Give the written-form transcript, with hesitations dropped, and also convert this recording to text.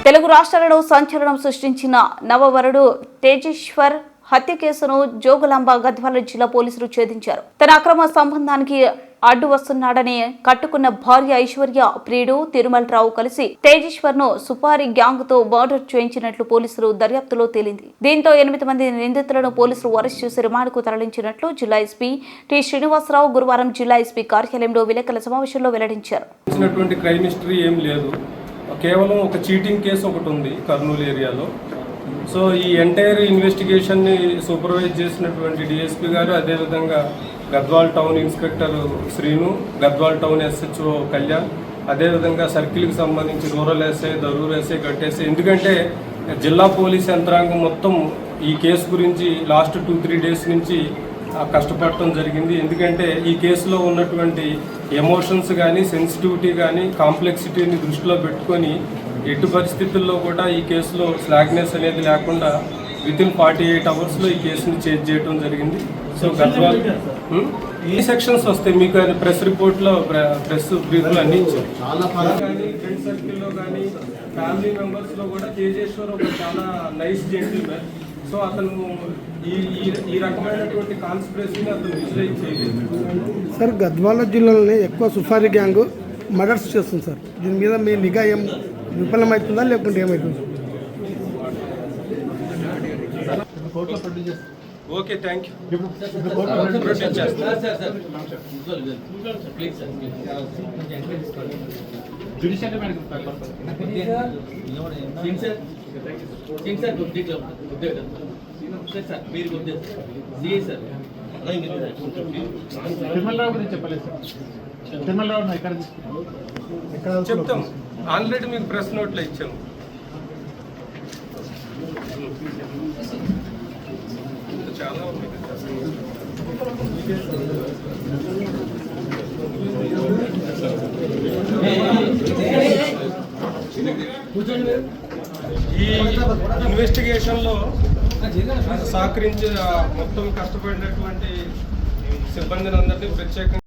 తెలుగు రాష్ట్రాలలో సంచలనం సృష్టించిన నవవరుడు తేజేశ్వర్ హత్య కేసును జోగులాంబ గద్వాల జిల్లా పోలీసులు ఛేదించారు. తన అక్రమ సంబంధానికి అడ్డు వస్తున్నాడని కట్టుకున్న భార్య ఐశ్వర్య ప్రియుడు తిరుమలరావు కలిసి తేజేశ్వర్ ను సుపారీ గ్యాంగ్ తో మర్డర్ చేయించినట్లు పోలీసులు దర్యాప్తులో తేలింది. దీంతో 8 మంది నిందితులను పోలీసులు అరెస్ట్ చేసి రిమాండ్కు తరలించినట్లు జిల్లా ఎస్పీ టి శ్రీనివాసరావు గురువారం జిల్లా ఎస్పీ కార్యాలయంలో విలేకరుల సమావేశంలో వెల్లడించారు. కేవలం ఒక చీటింగ్ కేసు ఒకటి ఉంది కర్నూలు ఏరియాలో. సో ఈ ఎంటైర్ ఇన్వెస్టిగేషన్ని సూపర్వైజ్ చేసినటువంటి డిఎస్పీ గారు, అదేవిధంగా Gadwal town inspector Srinu, Gadwal town SHO Kalyan, అదేవిధంగా సర్కిల్కి సంబంధించి రూరల్ ఎస్ఐ, దరూర్ ఎస్ఐ, గట్టేసై, ఎందుకంటే జిల్లా పోలీస్ యంత్రాంగం మొత్తం ఈ కేసు గురించి లాస్ట్ 2-3 డేస్ నుంచి కష్టపడటం జరిగింది. ఎందుకంటే ఈ కేసులో ఉన్నటువంటి ఎమోషన్స్ కానీ, సెన్సిటివిటీ కానీ, కాంప్లెక్సిటీని దృష్టిలో పెట్టుకొని ఎటు పరిస్థితుల్లో కూడా ఈ కేసులో స్లాగ్నెస్ అనేది లేకుండా వితిన్ 48 అవర్స్లో ఈ కేసుని చేంజ్ చేయడం జరిగింది. సో గద్వాల్ ఈ సెక్షన్స్ వస్తాయి మీకు ప్రెస్ రిపోర్ట్లో, ప్రెస్ బ్రీఫ్లో అన్ని ఇచ్చారు. కానీ ఫ్రెండ్ సర్కిల్లో కానీ ఫ్యామిలీ మెంబర్స్లో కూడా తేజేశ్వర్ ఒక చాలా నైస్ జెంటిల్మెన్. సో అతను ఈ రకమైనటువంటి కాన్స్పిరసీని అతను విజువలైజ్ చేయలేదు. సార్, గద్వాల జిల్లాలోనే ఎక్కువ సుఫారీ గ్యాంగ్ మర్డర్స్ చేస్తుంది సార్. దీని మీద మీ నిఘా ఏం విఫలమవుతుందా లేకుంటే ఏమవుతుంది? Okay, thank you. తిరుమలరావు గురించి చెప్పలేదు సార్. తిరుమలరావు ఎక్కడ చెప్తాం, ఆల్రెడీ మీకు ప్రెస్ నోట్లో ఇచ్చాము. చాలా ఈ ఇన్వెస్టిగేషన్లో సహకరించి మొత్తం కష్టపడినటువంటి సిబ్బందిని అందరినీ ప్రత్యేకంగా